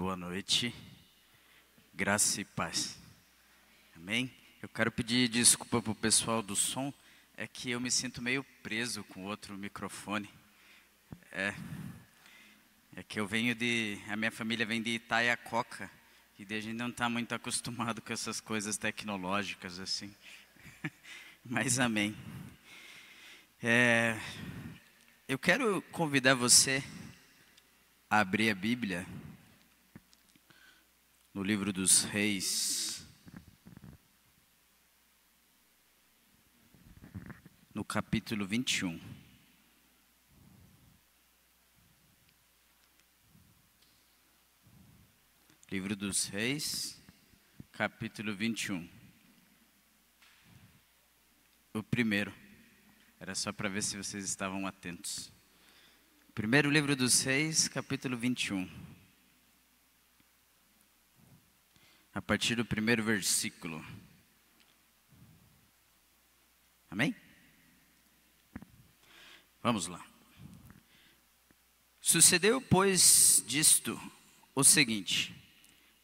boa noite, graça e paz, amém? Eu quero pedir desculpa para o pessoal do som, é que eu me sinto meio preso com outro microfone, é que a minha família vem de Itaiacoca, e daí a gente não está muito acostumado com essas coisas tecnológicas assim, mas amém. Eu quero convidar você a abrir a Bíblia no livro dos Reis, no capítulo 21. Livro dos Reis, capítulo 21. O primeiro. Era só para ver se vocês estavam atentos. Primeiro livro dos Reis, capítulo 21. A partir do primeiro versículo. Amém? Vamos lá. Sucedeu, pois, disto o seguinte: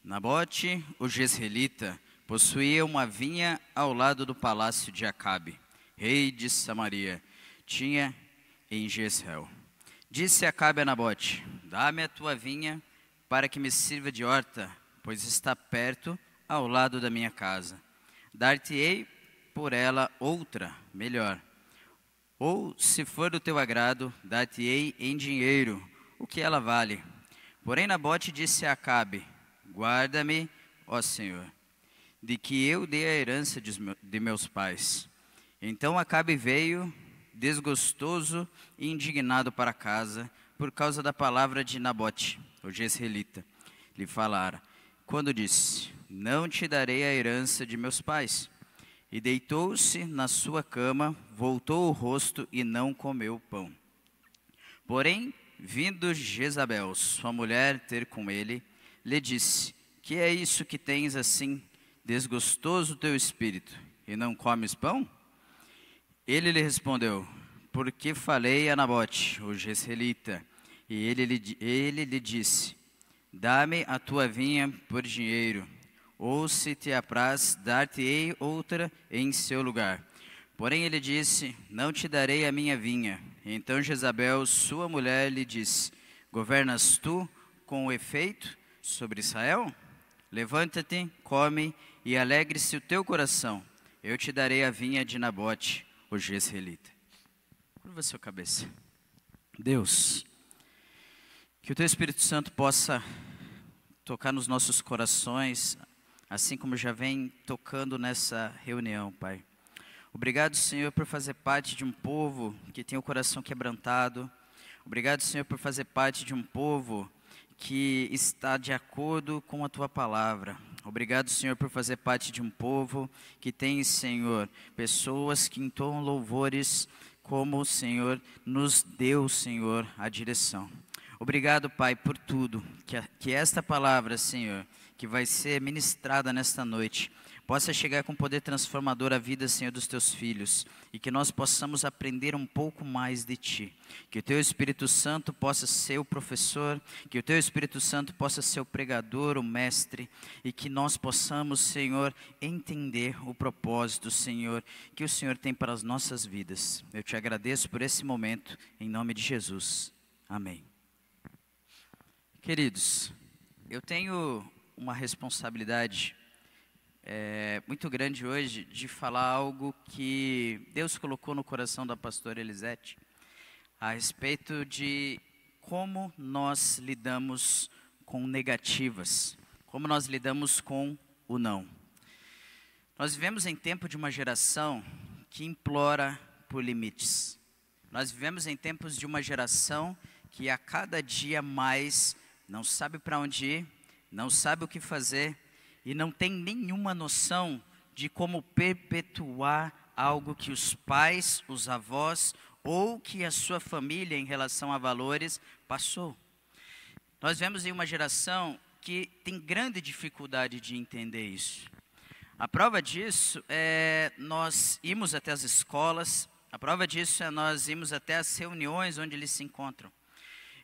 Nabote, o jezreelita, possuía uma vinha ao lado do palácio de Acabe, rei de Samaria, tinha em Jezreel. Disse Acabe a Nabote: dá-me a tua vinha para que me sirva de horta, pois está perto ao lado da minha casa. Dar-te-ei por ela outra, melhor. Ou, se for do teu agrado, dar-te-ei em dinheiro o que ela vale. Porém Nabote disse a Acabe: guarda-me, ó Senhor, de que eu dei a herança de meus pais. Então Acabe veio, desgostoso e indignado para casa, por causa da palavra de Nabote, o jezreelita, lhe falara, quando disse: não te darei a herança de meus pais. E deitou-se na sua cama, voltou o rosto e não comeu pão. Porém, vindo Jezabel, sua mulher, ter com ele, lhe disse: que é isso que tens assim, desgostoso o teu espírito, e não comes pão? Ele lhe respondeu: porque falei a Nabote, o jezreelita, e ele lhe disse: dá-me a tua vinha por dinheiro, ou se te apraz, dar-te-ei outra em seu lugar. Porém ele disse: não te darei a minha vinha. Então Jezabel, sua mulher, lhe disse: governas tu com efeito sobre Israel? Levanta-te, come, e alegre-se o teu coração. Eu te darei a vinha de Nabote, o jezreelita. Curva sua cabeça. Deus, que o teu Espírito Santo possa tocar nos nossos corações, assim como já vem tocando nessa reunião, Pai. Obrigado, Senhor, por fazer parte de um povo que tem o coração quebrantado. Obrigado, Senhor, por fazer parte de um povo que está de acordo com a Tua palavra. Obrigado, Senhor, por fazer parte de um povo que tem, Senhor, pessoas que entoam louvores como o Senhor nos deu, Senhor, a direção. Obrigado, Pai, por tudo, que esta palavra, Senhor, que vai ser ministrada nesta noite, possa chegar com poder transformador à vida, Senhor, dos Teus filhos, e que nós possamos aprender um pouco mais de Ti. Que o Teu Espírito Santo possa ser o professor, que o Teu Espírito Santo possa ser o pregador, o mestre, e que nós possamos, Senhor, entender o propósito, Senhor, que o Senhor tem para as nossas vidas. Eu Te agradeço por esse momento, em nome de Jesus. Amém. Queridos, eu tenho uma responsabilidade muito grande hoje de falar algo que Deus colocou no coração da pastora Elisete a respeito de como nós lidamos com negativas, como nós lidamos com o não. Nós vivemos em tempo de uma geração que implora por limites. Nós vivemos em tempos de uma geração que a cada dia mais não sabe para onde ir, não sabe o que fazer e não tem nenhuma noção de como perpetuar algo que os pais, os avós ou que a sua família em relação a valores passou. Nós vemos em uma geração que tem grande dificuldade de entender isso. A prova disso é nós irmos até as escolas, a prova disso é nós irmos até as reuniões onde eles se encontram.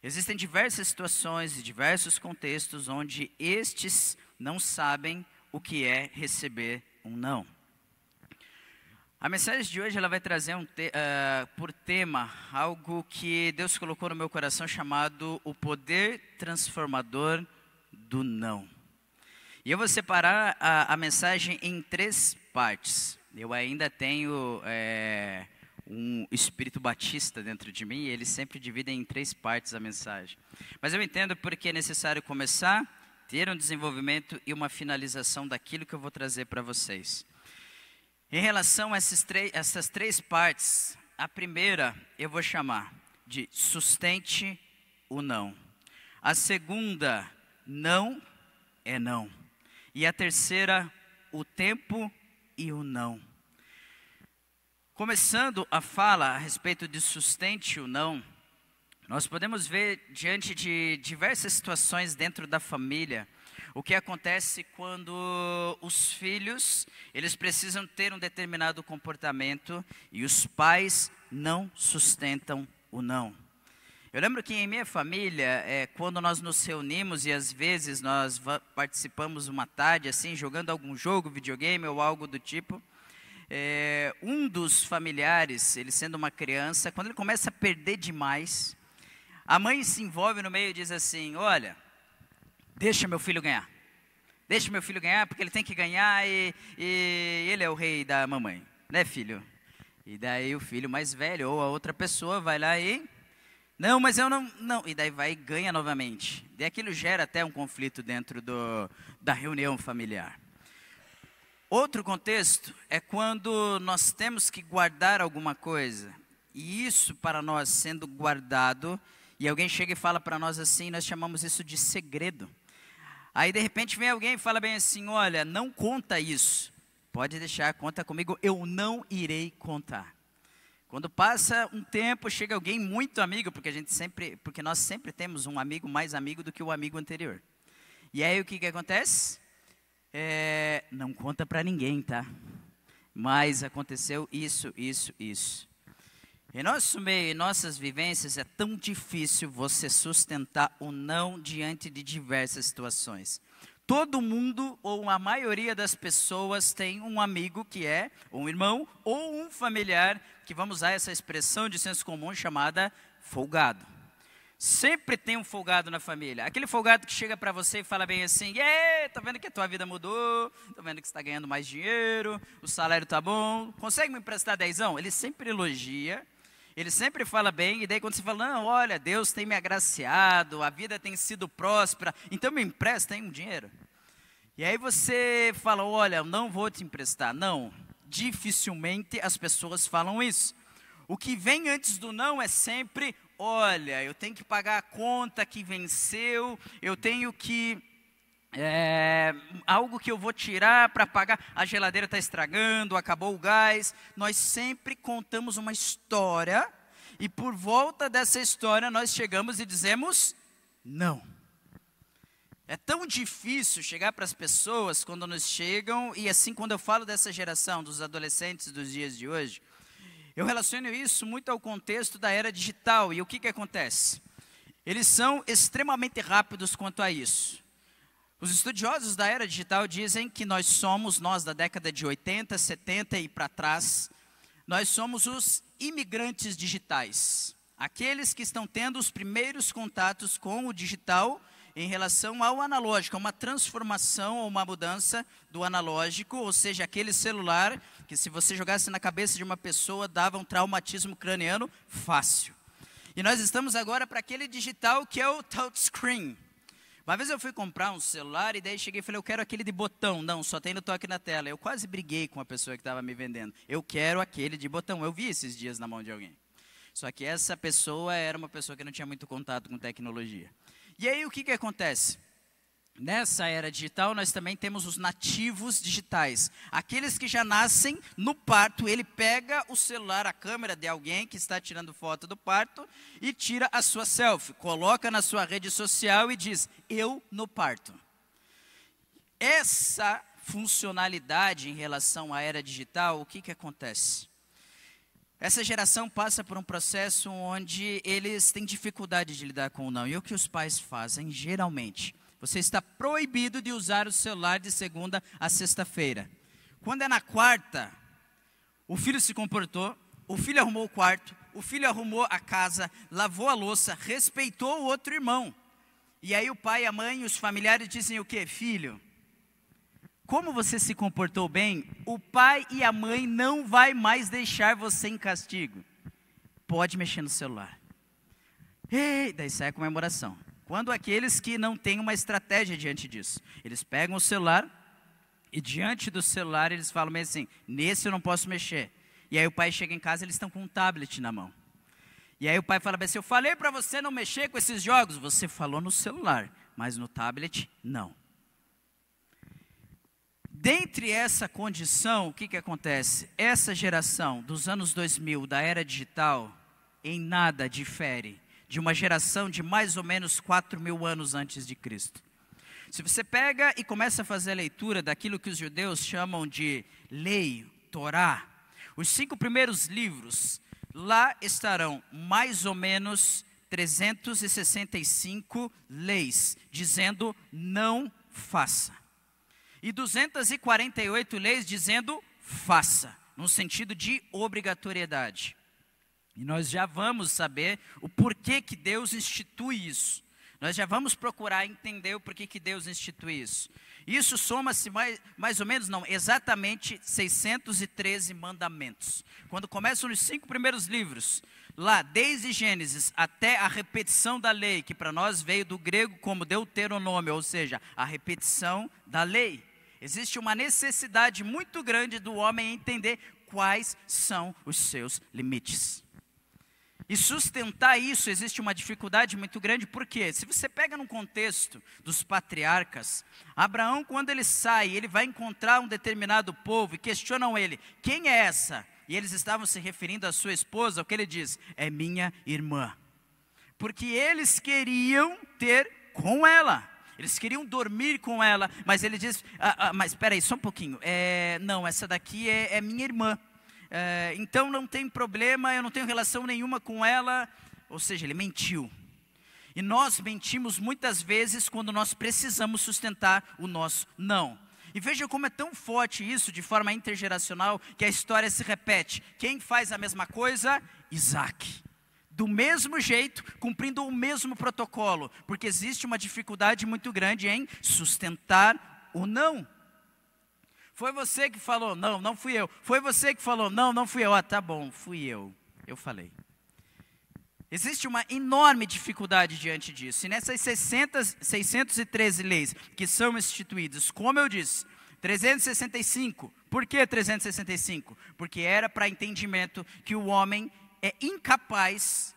Existem diversas situações e diversos contextos onde estes não sabem o que é receber um não. A mensagem de hoje ela vai trazer por tema algo que Deus colocou no meu coração chamado o poder transformador do não. E eu vou separar a mensagem em 3 partes. Eu ainda tenho um espírito batista dentro de mim e eles sempre dividem em 3 partes a mensagem. Mas eu entendo porque é necessário começar, ter um desenvolvimento e uma finalização daquilo que eu vou trazer para vocês. Em relação a essas 3 partes, a primeira eu vou chamar de sustente o não. A segunda, não é não. E a terceira, o tempo e o não. Começando a fala a respeito de sustente o não, nós podemos ver diante de diversas situações dentro da família, o que acontece quando os filhos, eles precisam ter um determinado comportamento e os pais não sustentam o não. Eu lembro que em minha família, quando nós nos reunimos e às vezes nós participamos uma tarde assim, jogando algum jogo, videogame ou algo do tipo, um dos familiares, ele sendo uma criança, quando ele começa a perder demais, a mãe se envolve no meio e diz assim, olha, deixa meu filho ganhar. Deixa meu filho ganhar porque ele tem que ganhar e ele é o rei da mamãe, né filho? E daí o filho mais velho ou a outra pessoa vai lá e... Não, mas eu não. E daí vai e ganha novamente. E aquilo gera até um conflito dentro da reunião familiar. Outro contexto é quando nós temos que guardar alguma coisa. E isso para nós sendo guardado, e alguém chega e fala para nós assim, nós chamamos isso de segredo. Aí de repente vem alguém e fala bem assim, olha, não conta isso. Pode deixar, conta comigo, eu não irei contar. Quando passa um tempo, chega alguém muito amigo, porque nós sempre temos um amigo mais amigo do que o amigo anterior. E aí o que acontece? Não conta para ninguém, tá? Mas aconteceu isso. Em nosso meio, em nossas vivências, é tão difícil você sustentar o não diante de diversas situações. Todo mundo, ou a maioria das pessoas, tem um amigo que é um irmão ou um familiar, que vamos usar essa expressão de senso comum chamada folgado. Sempre tem um folgado na família. Aquele folgado que chega para você e fala bem assim, tô vendo que a tua vida mudou, tô vendo que você está ganhando mais dinheiro, o salário tá bom, consegue me emprestar 10? Ele sempre elogia, ele sempre fala bem, e daí quando você fala, não, olha, Deus tem me agraciado, a vida tem sido próspera, então me empresta aí um dinheiro. E aí você fala, olha, eu não vou te emprestar. Não, dificilmente as pessoas falam isso. O que vem antes do não é sempre, olha, eu tenho que pagar a conta que venceu, eu tenho que... algo que eu vou tirar para pagar, a geladeira está estragando, acabou o gás. Nós sempre contamos uma história e por volta dessa história nós chegamos e dizemos não. É tão difícil chegar para as pessoas quando nos chegam, e assim quando eu falo dessa geração, dos adolescentes dos dias de hoje, eu relaciono isso muito ao contexto da era digital. E o que acontece? Eles são extremamente rápidos quanto a isso. Os estudiosos da era digital dizem que nós da década de 80, 70 e para trás, nós somos os imigrantes digitais. Aqueles que estão tendo os primeiros contatos com o digital em relação ao analógico, uma transformação ou uma mudança do analógico, ou seja, aquele celular que se você jogasse na cabeça de uma pessoa, dava um traumatismo craniano fácil. E nós estamos agora para aquele digital que é o touchscreen. Uma vez eu fui comprar um celular e daí cheguei e falei, eu quero aquele de botão. Não, só tem no toque na tela. Eu quase briguei com a pessoa que estava me vendendo. Eu quero aquele de botão. Eu vi esses dias na mão de alguém. Só que essa pessoa era uma pessoa que não tinha muito contato com tecnologia. E aí o que acontece? Nessa era digital nós também temos os nativos digitais. Aqueles que já nascem no parto, ele pega o celular, a câmera de alguém que está tirando foto do parto e tira a sua selfie, coloca na sua rede social e diz, eu no parto. Essa funcionalidade em relação à era digital, o que acontece? Essa geração passa por um processo onde eles têm dificuldade de lidar com o não. E o que os pais fazem, geralmente? Você está proibido de usar o celular de segunda a sexta-feira. Quando é na quarta, o filho se comportou, o filho arrumou o quarto, o filho arrumou a casa, lavou a louça, respeitou o outro irmão. E aí o pai, a mãe e os familiares dizem o quê? Filho, como você se comportou bem, o pai e a mãe não vai mais deixar você em castigo. Pode mexer no celular. E daí sai a comemoração. Quando aqueles que não têm uma estratégia diante disso, eles pegam o celular e diante do celular eles falam meio assim, nesse eu não posso mexer. E aí o pai chega em casa, eles estão com um tablet na mão. E aí o pai fala assim, eu falei para você não mexer com esses jogos. Você falou no celular, mas no tablet, não. Dentre essa condição, o que acontece? Essa geração dos anos 2000, da era digital, em nada difere de uma geração de mais ou menos 4.000 anos antes de Cristo. Se você pega e começa a fazer a leitura daquilo que os judeus chamam de lei, Torá, os 5 primeiros livros, lá estarão mais ou menos 365 leis, dizendo não faça. E 248 leis dizendo faça, no sentido de obrigatoriedade. E nós já vamos saber o porquê que Deus institui isso. Nós já vamos procurar entender o porquê que Deus institui isso. Isso soma-se mais ou menos, não, exatamente 613 mandamentos. Quando começam os 5 primeiros livros, lá desde Gênesis até a repetição da lei, que para nós veio do grego como Deuteronômio, ou seja, a repetição da lei. Existe uma necessidade muito grande do homem entender quais são os seus limites. E sustentar isso, existe uma dificuldade muito grande, porque se você pega no contexto dos patriarcas, Abraão, quando ele sai, ele vai encontrar um determinado povo e questionam ele, quem é essa? E eles estavam se referindo à sua esposa, o que ele diz? É minha irmã. Porque eles queriam ter com ela, eles queriam dormir com ela, mas ele diz, mas espera aí, só um pouquinho, não, essa daqui é minha irmã. Então não tem problema, eu não tenho relação nenhuma com ela. Ou seja, ele mentiu. E nós mentimos muitas vezes quando nós precisamos sustentar o nosso não. E veja como é tão forte isso de forma intergeracional, que a história se repete. Quem faz a mesma coisa? Isaac. Do mesmo jeito, cumprindo o mesmo protocolo, porque existe uma dificuldade muito grande em sustentar o não. Foi você que falou, não, não fui eu. Foi você que falou, não, não fui eu. Ah, tá bom, fui eu falei. Existe uma enorme dificuldade diante disso. E nessas 613 leis que são instituídas, como eu disse, 365. Por que 365? Porque era para entendimento que o homem é incapaz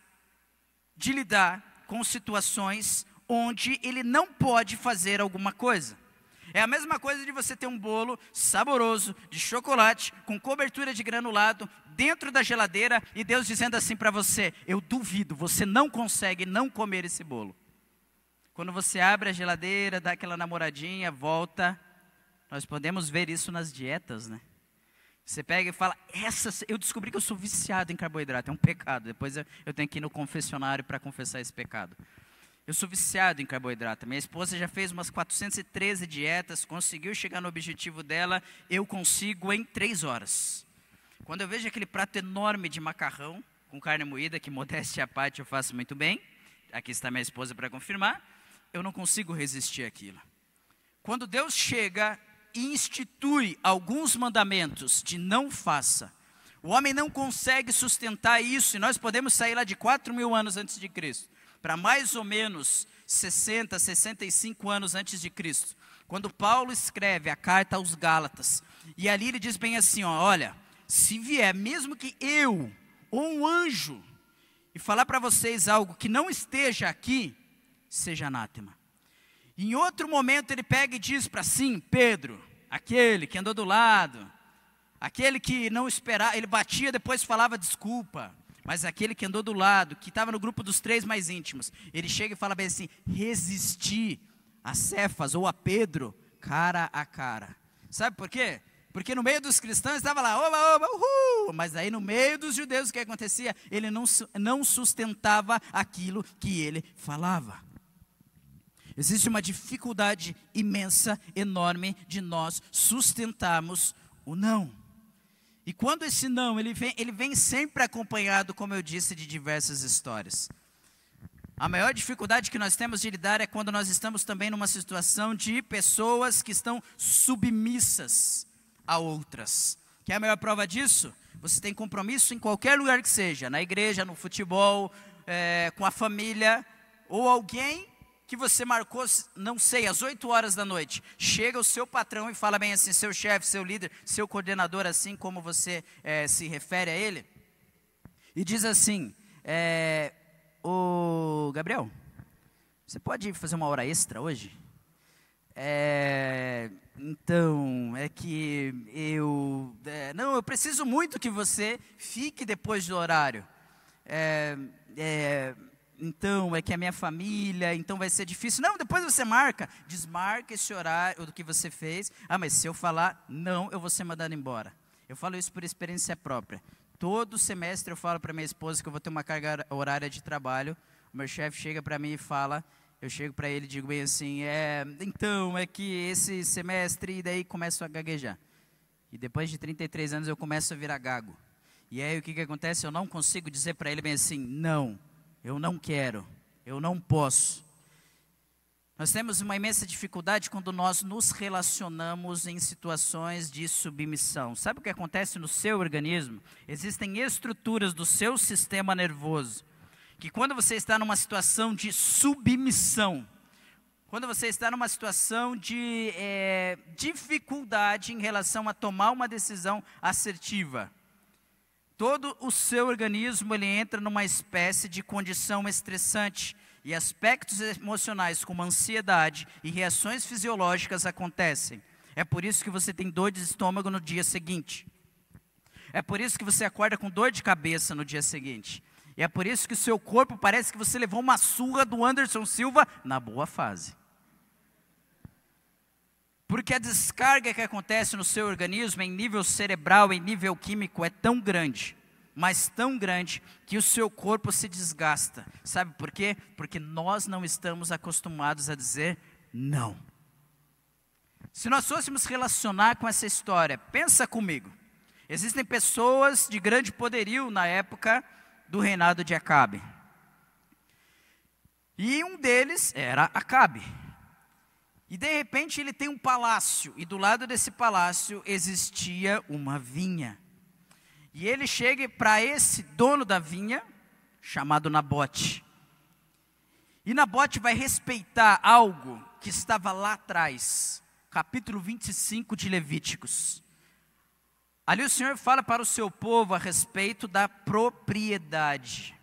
de lidar com situações onde ele não pode fazer alguma coisa. É a mesma coisa de você ter um bolo saboroso de chocolate com cobertura de granulado dentro da geladeira e Deus dizendo assim para você, eu duvido, você não consegue não comer esse bolo. Quando você abre a geladeira, dá aquela namoradinha, volta, nós podemos ver isso nas dietas, né? Você pega e fala, eu descobri que eu sou viciado em carboidrato, é um pecado, depois eu tenho que ir no confessionário para confessar esse pecado. Eu sou viciado em carboidrato, minha esposa já fez umas 413 dietas, conseguiu chegar no objetivo dela, eu consigo em 3 horas. Quando eu vejo aquele prato enorme de macarrão, com carne moída, que modéstia à parte eu faço muito bem, aqui está minha esposa para confirmar, eu não consigo resistir àquilo. Quando Deus chega e institui alguns mandamentos de não faça, o homem não consegue sustentar isso, e nós podemos sair lá de 4.000 anos antes de Cristo, para mais ou menos 60, 65 anos antes de Cristo, quando Paulo escreve a carta aos Gálatas, e ali ele diz bem assim, ó, olha, se vier, mesmo que eu, ou um anjo, e falar para vocês algo que não esteja aqui, seja anátema. Em outro momento ele pega e diz para sim, Pedro, aquele que andou do lado, aquele que não esperava, ele batia, depois falava desculpa, mas aquele que andou do lado, que estava no grupo dos 3 mais íntimos, ele chega e fala bem assim, resisti a Cefas ou a Pedro, cara a cara. Sabe por quê? Porque no meio dos cristãos estava lá, oba, oba, uhul. Mas aí no meio dos judeus o que acontecia? Ele não sustentava aquilo que ele falava. Existe uma dificuldade imensa, enorme, de nós sustentarmos o não. E quando esse não, ele vem sempre acompanhado, como eu disse, de diversas histórias. A maior dificuldade que nós temos de lidar é quando nós estamos também numa situação de pessoas que estão submissas a outras. Quer a maior prova disso? Você tem compromisso em qualquer lugar que seja, na igreja, no futebol, com a família, ou alguém que você marcou, não sei, às 8 horas da noite. Chega o seu patrão e fala bem assim, seu chefe, seu líder, seu coordenador, assim como você se refere a ele. E diz assim, ô Gabriel, você pode fazer uma hora extra hoje? Então, é que eu preciso muito que você fique depois do horário. Então, é que a minha família, então vai ser difícil. Não, depois você marca. Desmarca esse horário do que você fez. Ah, mas se eu falar não, eu vou ser mandado embora. Eu falo isso por experiência própria. Todo semestre eu falo para minha esposa que eu vou ter uma carga horária de trabalho. O meu chefe chega para mim e fala, eu chego para ele e digo bem assim, então, é que esse semestre, e daí começo a gaguejar. E depois de 33 anos eu começo a virar gago. E aí o que acontece? Eu não consigo dizer para ele bem assim, não. Eu não quero, eu não posso. Nós temos uma imensa dificuldade quando nós nos relacionamos em situações de submissão. Sabe o que acontece no seu organismo? Existem estruturas do seu sistema nervoso, que quando você está numa situação de submissão, quando você está numa situação de dificuldade em relação a tomar uma decisão assertiva, todo o seu organismo ele entra numa espécie de condição estressante e aspectos emocionais como ansiedade e reações fisiológicas acontecem. É por isso que você tem dor de estômago no dia seguinte. É por isso que você acorda com dor de cabeça no dia seguinte. E é por isso que o seu corpo parece que você levou uma surra do Anderson Silva na boa fase. Porque a descarga que acontece no seu organismo em nível cerebral, em nível químico, é tão grande, mas tão grande, que o seu corpo se desgasta. Sabe por quê? Porque nós não estamos acostumados a dizer não. Se nós fôssemos relacionar com essa história, pensa comigo. Existem pessoas de grande poderio na época do reinado de Acabe. E um deles era Acabe. E de repente ele tem um palácio, e do lado desse palácio existia uma vinha. E ele chega para esse dono da vinha, chamado Nabote. E Nabote vai respeitar algo que estava lá atrás, capítulo 25 de Levíticos. Ali o Senhor fala para o seu povo a respeito da propriedade.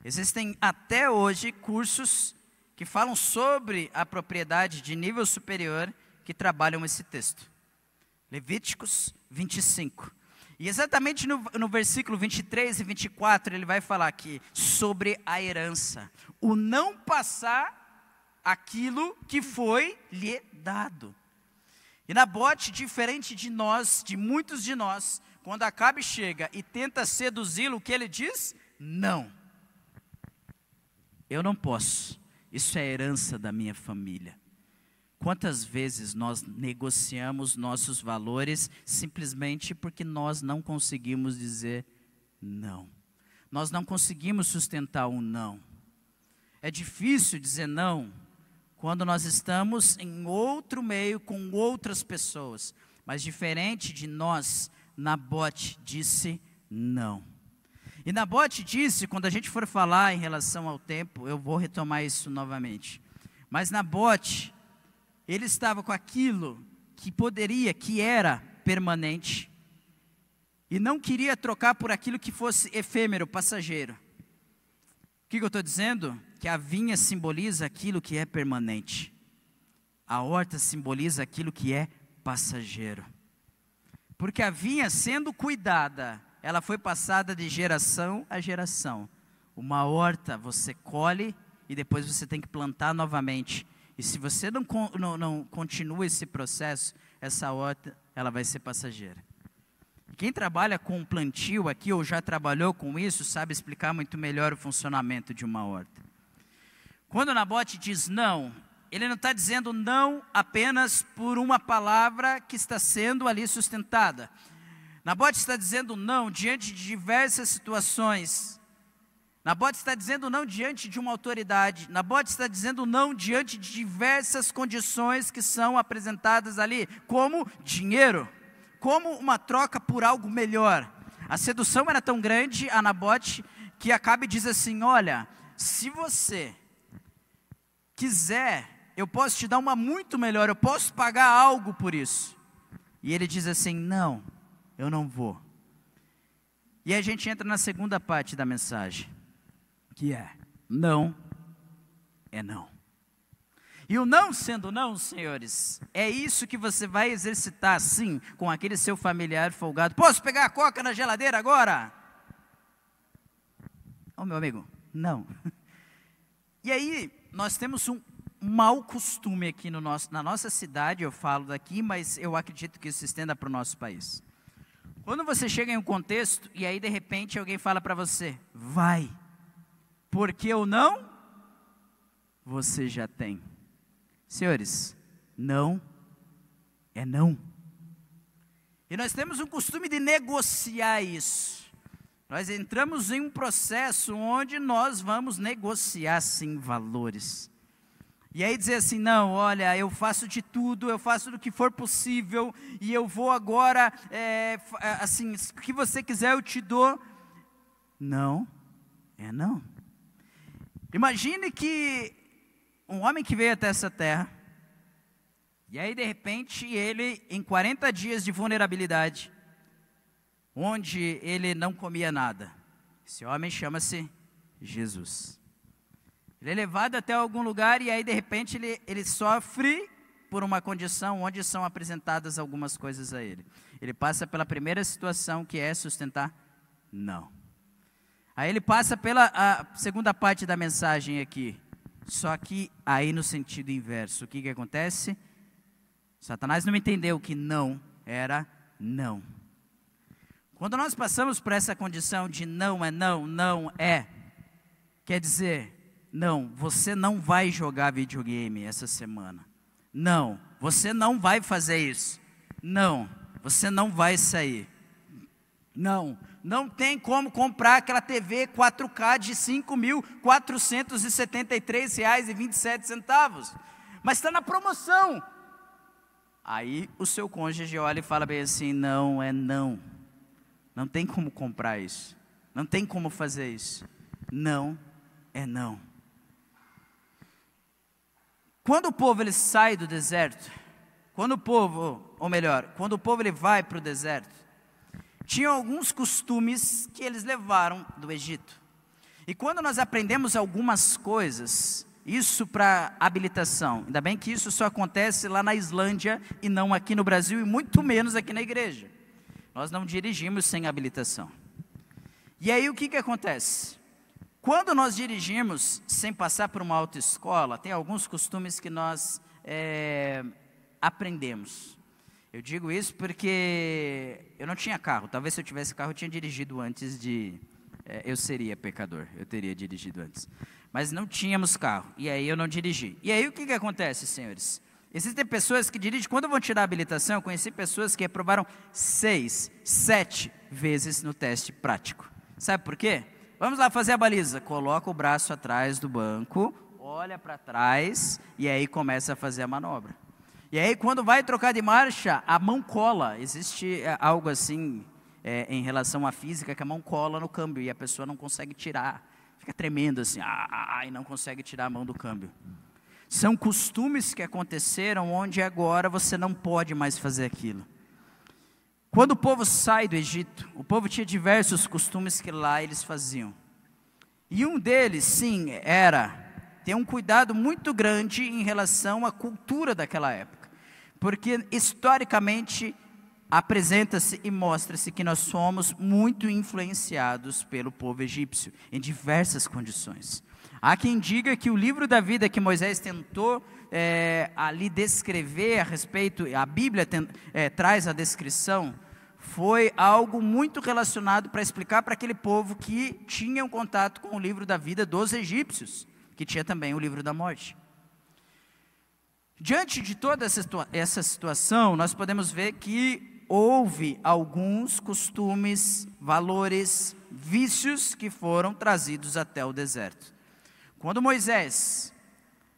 Existem até hoje cursos que falam sobre a propriedade de nível superior, que trabalham esse texto. Levíticos 25. E exatamente no versículo 23 e 24, ele vai falar aqui sobre a herança. O não passar aquilo que foi lhe dado. E Nabote, diferente de nós, de muitos de nós, quando Acabe chega e tenta seduzi-lo, o que ele diz? Não. Eu não posso. Isso é herança da minha família. Quantas vezes nós negociamos nossos valores simplesmente porque nós não conseguimos dizer não. Nós não conseguimos sustentar um não. É difícil dizer não quando nós estamos em outro meio com outras pessoas. Mas diferente de nós, Nabote disse não. E Nabote disse, quando a gente for falar em relação ao tempo, eu vou retomar isso novamente. Mas Nabote, ele estava com aquilo que era permanente, e não queria trocar por aquilo que fosse efêmero, passageiro. O que eu estou dizendo? Que a vinha simboliza aquilo que é permanente. A horta simboliza aquilo que é passageiro. Porque a vinha, sendo cuidada, ela foi passada de geração a geração. Uma horta você colhe e depois você tem que plantar novamente. E se você não continua esse processo, essa horta ela vai ser passageira. Quem trabalha com plantio aqui, ou já trabalhou com isso, sabe explicar muito melhor o funcionamento de uma horta. Quando Nabote diz não, ele não está dizendo não apenas por uma palavra que está sendo ali sustentada. Nabote está dizendo não diante de diversas situações. Nabote está dizendo não diante de uma autoridade. Nabote está dizendo não diante de diversas condições que são apresentadas ali, como dinheiro, como uma troca por algo melhor. A sedução era tão grande a Nabote que Acabe diz assim: olha, se você quiser, eu posso te dar uma muito melhor, eu posso pagar algo por isso. E ele diz assim: não, eu não vou. E a gente entra na segunda parte da mensagem, que é: não é não. E o não sendo não, senhores, é isso que você vai exercitar, sim, com aquele seu familiar folgado. Posso pegar a coca na geladeira agora? Ô, meu amigo, não. E aí, nós temos um mau costume aqui na nossa cidade, eu falo daqui, mas eu acredito que isso se estenda para o nosso país. Quando você chega em um contexto, e aí de repente alguém fala para você: vai, porque eu não, você já tem. Senhores, não é não. E nós temos um costume de negociar isso. Nós entramos em um processo onde nós vamos negociar, sim, valores. E aí dizer assim: não, olha, eu faço de tudo, eu faço do que for possível, e eu vou agora, assim, o que você quiser eu te dou. Não é não. Imagine que um homem que veio até essa terra, e aí de repente ele, em 40 dias de vulnerabilidade, onde ele não comia nada, esse homem chama-se Jesus. Ele é levado até algum lugar e aí de repente ele sofre por uma condição onde são apresentadas algumas coisas a ele. Ele passa pela primeira situação, que é sustentar não. Aí ele passa pela a segunda parte da mensagem aqui, só que aí no sentido inverso. O que acontece? Satanás não entendeu que não era não. Quando nós passamos por essa condição de não é não, não é, quer dizer, não, você não vai jogar videogame essa semana. Não, você não vai fazer isso. Não, você não vai sair. Não, não tem como comprar aquela TV 4K de R$ 5.473,27, mas está na promoção. Aí o seu cônjuge olha e fala bem assim: não é não. Não tem como comprar isso. Não tem como fazer isso. Não é não. Quando o povo ele sai do deserto, quando o povo ele vai para o deserto, tinham alguns costumes que eles levaram do Egito. E quando nós aprendemos algumas coisas, isso para habilitação, ainda bem que isso só acontece lá na Islândia e não aqui no Brasil, e muito menos aqui na igreja. Nós não dirigimos sem habilitação. E aí o que acontece? Quando nós dirigimos sem passar por uma autoescola, tem alguns costumes que nós aprendemos. Eu digo isso porque eu não tinha carro. Talvez se eu tivesse carro eu tinha dirigido antes de... eu seria pecador, eu teria dirigido antes. Mas não tínhamos carro, e aí eu não dirigi. E aí o que acontece, senhores? Existem pessoas que dirigem, quando vão tirar a habilitação, eu conheci pessoas que reprovaram 6, 7 vezes no teste prático. Sabe por quê? Vamos lá fazer a baliza. Coloca o braço atrás do banco, olha para trás, e aí começa a fazer a manobra. E aí quando vai trocar de marcha, a mão cola. Existe algo assim, em relação à física, que a mão cola no câmbio, e a pessoa não consegue tirar. Fica tremendo assim, e não consegue tirar a mão do câmbio. São costumes que aconteceram onde agora você não pode mais fazer aquilo. Quando o povo sai do Egito, o povo tinha diversos costumes que lá eles faziam. E um deles, sim, era ter um cuidado muito grande em relação à cultura daquela época. Porque, historicamente, apresenta-se e mostra-se que nós somos muito influenciados pelo povo egípcio, em diversas condições. Há quem diga que o livro da vida que Moisés tentou ali descrever a respeito, a Bíblia traz a descrição, foi algo muito relacionado para explicar para aquele povo que tinha um contato com o livro da vida dos egípcios, que tinha também o livro da morte. Diante de toda essa situação, nós podemos ver que houve alguns costumes, valores, vícios que foram trazidos até o deserto. Quando Moisés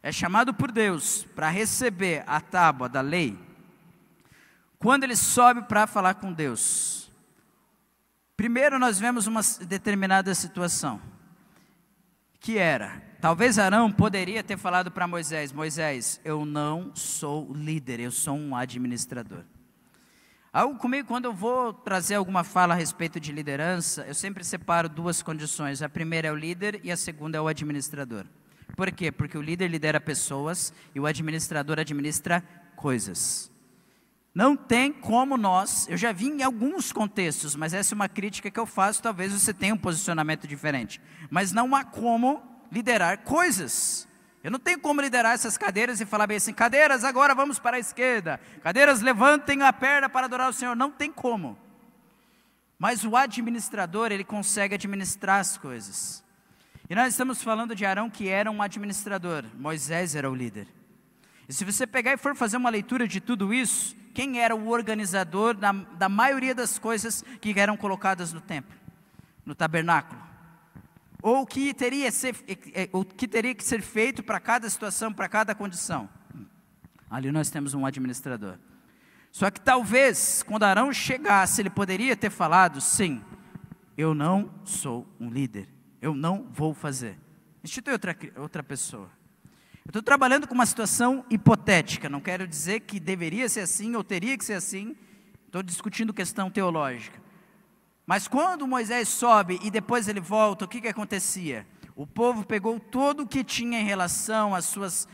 é chamado por Deus para receber a tábua da lei, quando ele sobe para falar com Deus, primeiro nós vemos uma determinada situação, que era, talvez Arão poderia ter falado para Moisés: Moisés, eu não sou líder, eu sou um administrador. Algo comigo, quando eu vou trazer alguma fala a respeito de liderança, eu sempre separo duas condições. A primeira é o líder e a segunda é o administrador. Por quê? Porque o líder lidera pessoas e o administrador administra coisas. Não tem como eu já vi em alguns contextos, mas essa é uma crítica que eu faço, talvez você tenha um posicionamento diferente. Mas não há como liderar coisas. Eu não tenho como liderar essas cadeiras e falar bem assim: cadeiras, agora vamos para a esquerda, cadeiras, levantem a perna para adorar o Senhor. Não tem como. Mas o administrador, ele consegue administrar as coisas. E nós estamos falando de Arão, que era um administrador. Moisés era o líder. E se você pegar e for fazer uma leitura de tudo isso, quem era o organizador da maioria das coisas que eram colocadas no templo, no tabernáculo? Ou o que teria que ser feito para cada situação, para cada condição? Ali nós temos um administrador. Só que talvez, quando Arão chegasse, ele poderia ter falado: sim, eu não sou um líder, eu não vou fazer. Institui outra pessoa. Eu estou trabalhando com uma situação hipotética, não quero dizer que deveria ser assim ou teria que ser assim, estou discutindo questão teológica. Mas quando Moisés sobe e depois ele volta, o que acontecia? O povo pegou todo o que tinha em relação às suas,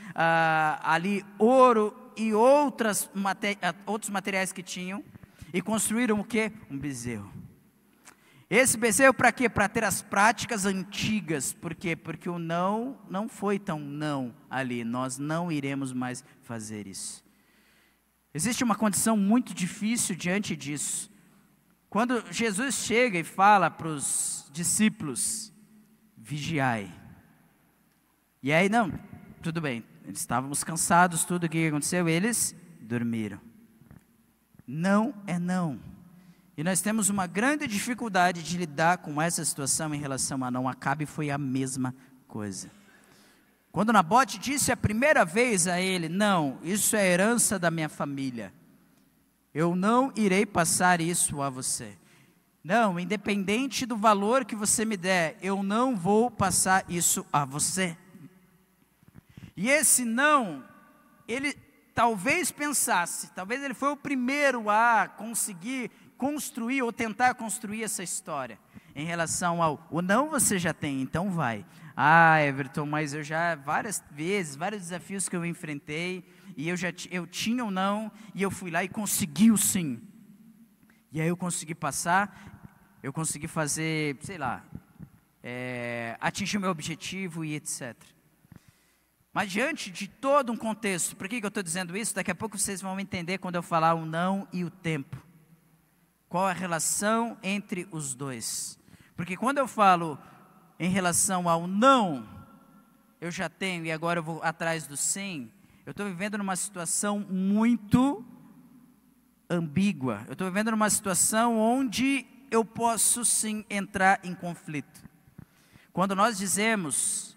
ali, ouro e outros materiais que tinham, e construíram o quê? Um bezerro. Esse bezerro para quê? Para ter as práticas antigas. Por quê? Porque o não foi tão não ali, nós não iremos mais fazer isso. Existe uma condição muito difícil diante disso. Quando Jesus chega e fala para os discípulos: vigiai. E aí, não, tudo bem, estávamos cansados, tudo o que aconteceu, eles dormiram. Não é não. E nós temos uma grande dificuldade de lidar com essa situação em relação a não. Acabe foi a mesma coisa. Quando Nabote disse a primeira vez a ele: não, isso é herança da minha família, eu não irei passar isso a você. Não, independente do valor que você me der, eu não vou passar isso a você. E esse não, ele talvez pensasse, talvez ele foi o primeiro a conseguir construir ou tentar construir essa história, em relação ao: o não você já tem, então vai. Ah, Everton, mas eu já várias vezes, vários desafios que eu enfrentei, e eu tinha o não, e eu fui lá e consegui o sim. E aí eu consegui passar, eu consegui fazer, sei lá, atingir o meu objetivo e etc. Mas diante de todo um contexto, por que eu estou dizendo isso? Daqui a pouco vocês vão entender quando eu falar o não e o tempo. Qual a relação entre os dois? Porque quando eu falo em relação ao não, eu já tenho e agora eu vou atrás do sim, eu estou vivendo numa situação muito ambígua. Eu estou vivendo numa situação onde eu posso sim entrar em conflito. Quando nós dizemos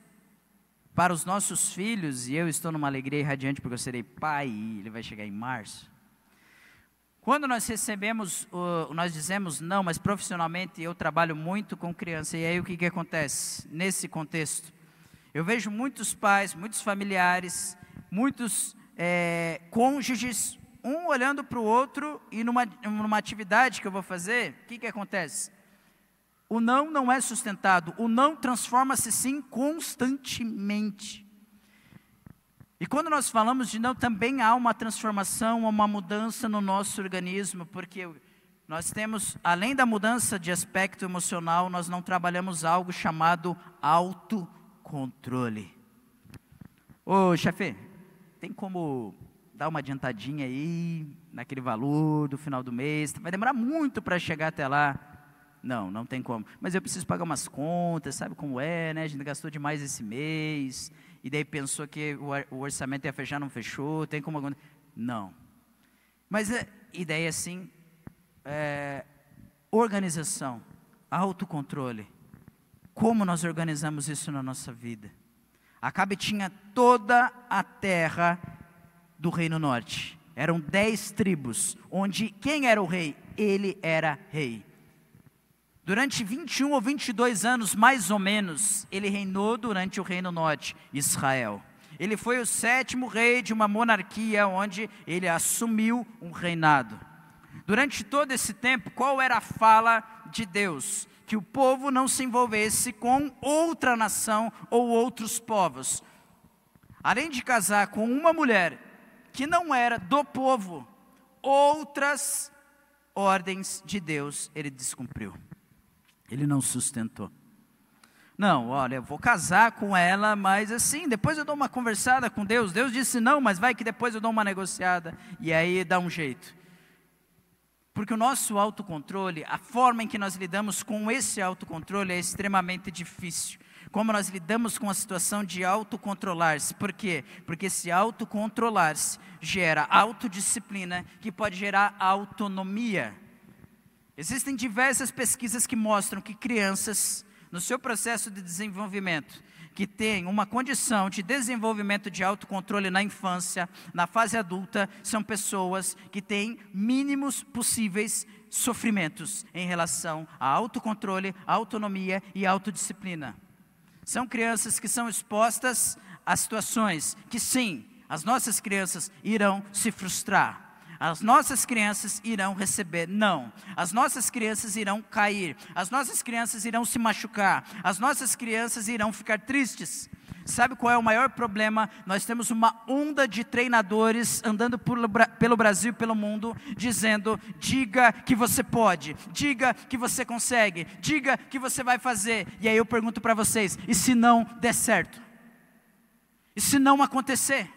para os nossos filhos, e eu estou numa alegria irradiante porque eu serei pai e ele vai chegar em março. Quando nós nós dizemos não, mas profissionalmente eu trabalho muito com criança, e aí o que acontece nesse contexto? Eu vejo muitos pais, muitos familiares, muitos cônjuges, um olhando para o outro, e numa atividade que eu vou fazer, o que acontece? O não é sustentado, o não transforma-se sim constantemente. E quando nós falamos de não, também há uma transformação, uma mudança no nosso organismo, porque nós temos, além da mudança de aspecto emocional, nós não trabalhamos algo chamado autocontrole. Ô chefe, tem como dar uma adiantadinha aí, naquele valor do final do mês? Vai demorar muito para chegar até lá. Não, não tem como. Mas eu preciso pagar umas contas, sabe como é, né? A gente gastou demais esse mês, e daí pensou que o orçamento ia fechar, não fechou, tem como... Não. Mas a ideia assim, organização, autocontrole. Como nós organizamos isso na nossa vida? Acabe tinha toda a terra do Reino Norte. Eram 10 tribos, onde quem era o rei? Ele era rei. Durante 21 ou 22 anos, mais ou menos, ele reinou durante o Reino Norte, Israel. Ele foi o 7º rei de uma monarquia, onde ele assumiu um reinado. Durante todo esse tempo, qual era a fala de Deus? Que o povo não se envolvesse com outra nação ou outros povos. Além de casar com uma mulher que não era do povo, outras ordens de Deus ele descumpriu. Ele não sustentou. Não, olha, eu vou casar com ela, mas assim, depois eu dou uma conversada com Deus. Deus disse não, mas vai que depois eu dou uma negociada. E aí dá um jeito. Porque o nosso autocontrole, a forma em que nós lidamos com esse autocontrole é extremamente difícil. Como nós lidamos com a situação de autocontrolar-se. Por quê? Porque esse autocontrolar-se gera autodisciplina, que pode gerar autonomia. Existem diversas pesquisas que mostram que crianças, no seu processo de desenvolvimento, que têm uma condição de desenvolvimento de autocontrole na infância, na fase adulta, são pessoas que têm mínimos possíveis sofrimentos em relação a autocontrole, autonomia e autodisciplina. São crianças que são expostas a situações que sim, as nossas crianças irão se frustrar. As nossas crianças irão receber não. As nossas crianças irão cair. As nossas crianças irão se machucar. As nossas crianças irão ficar tristes. Sabe qual é o maior problema? Nós temos uma onda de treinadores andando pelo Brasil e pelo mundo, dizendo, diga que você pode, diga que você consegue, diga que você vai fazer. E aí eu pergunto para vocês, e se não der certo? E se não acontecer?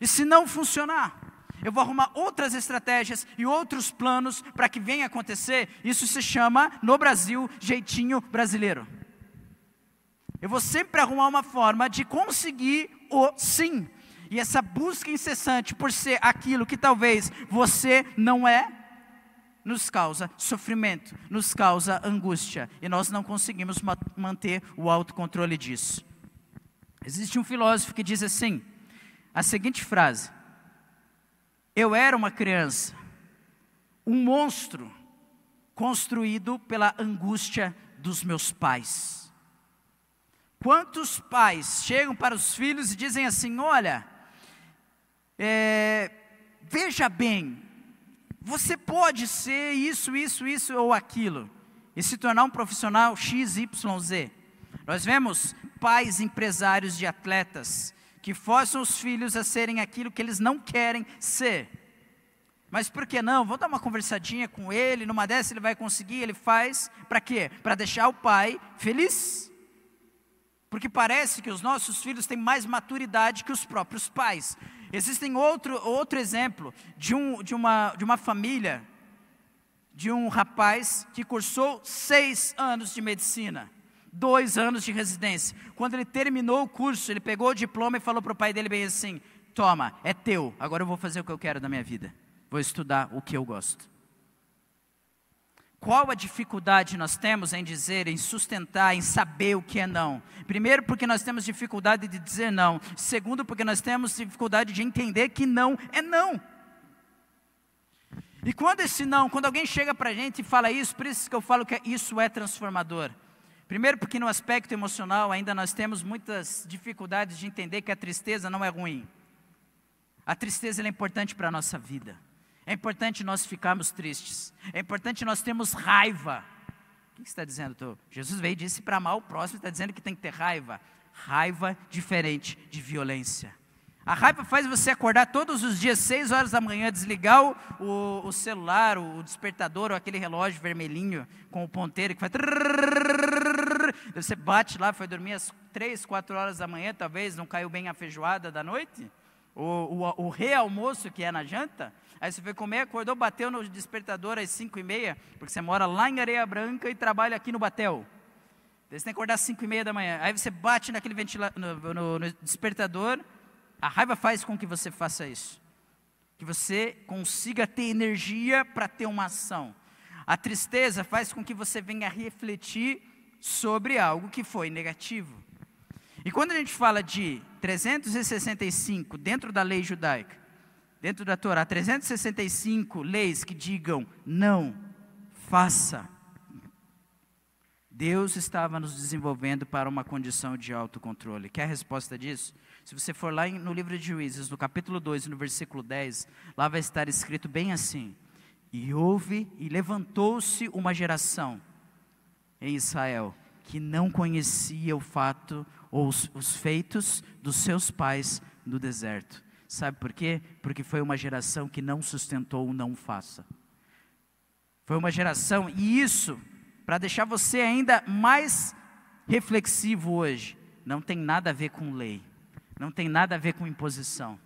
E se não funcionar? Eu vou arrumar outras estratégias e outros planos para que venha acontecer. Isso se chama, no Brasil, jeitinho brasileiro. Eu vou sempre arrumar uma forma de conseguir o sim. E essa busca incessante por ser aquilo que talvez você não é, nos causa sofrimento, nos causa angústia. E nós não conseguimos manter o autocontrole disso. Existe um filósofo que diz assim, a seguinte frase: eu era uma criança, um monstro construído pela angústia dos meus pais. Quantos pais chegam para os filhos e dizem assim, olha, veja bem, você pode ser isso, isso, isso ou aquilo, e se tornar um profissional XYZ. Nós vemos pais empresários de atletas, que forçam os filhos a serem aquilo que eles não querem ser. Mas por que não? Vou dar uma conversadinha com ele, numa dessa ele vai conseguir, ele faz, para quê? Para deixar o pai feliz. Porque parece que os nossos filhos têm mais maturidade que os próprios pais. Existem outro exemplo de uma família, de um rapaz que cursou 6 anos de medicina. 2 anos de residência. Quando ele terminou o curso, ele pegou o diploma e falou para o pai dele bem assim, toma, é teu, agora eu vou fazer o que eu quero da minha vida. Vou estudar o que eu gosto. Qual a dificuldade nós temos em dizer, em sustentar, em saber o que é não? Primeiro, porque nós temos dificuldade de dizer não. Segundo, porque nós temos dificuldade de entender que não é não. E quando alguém chega para a gente e fala isso, por isso que eu falo que isso é transformador. Primeiro porque no aspecto emocional ainda nós temos muitas dificuldades de entender que a tristeza não é ruim. A tristeza é importante para a nossa vida. É importante nós ficarmos tristes. É importante nós termos raiva. O que você está dizendo? Jesus veio e disse para amar o próximo, está dizendo que tem que ter raiva. Raiva diferente de violência. A raiva faz você acordar todos os dias, 6 horas da manhã, desligar o celular, o despertador, ou aquele relógio vermelhinho com o ponteiro que faz... Você bate lá, foi dormir às 3, 4 horas da manhã, talvez não caiu bem a feijoada da noite, o realmoço que é na janta, aí você foi comer, acordou, bateu no despertador às 5h30, porque você mora lá em Areia Branca e trabalha aqui no Batel. Você tem que acordar às 5h30 da manhã, aí você bate naquele no despertador. A raiva faz com que você faça isso, que você consiga ter energia para ter uma ação. A tristeza faz com que você venha refletir sobre algo que foi negativo. E quando a gente fala de 365 dentro da lei judaica, dentro da Torá, 365 leis que digam não, faça. Deus estava nos desenvolvendo para uma condição de autocontrole. Quer a resposta disso? Se você for lá no livro de Juízes, no capítulo 2, no versículo 10, lá vai estar escrito bem assim: e houve e levantou-se uma geração em Israel que não conhecia o fato ou os feitos dos seus pais no deserto. Sabe por quê? Porque foi uma geração que não sustentou o não faça. Foi uma geração, e isso, para deixar você ainda mais reflexivo hoje, não tem nada a ver com lei, não tem nada a ver com imposição.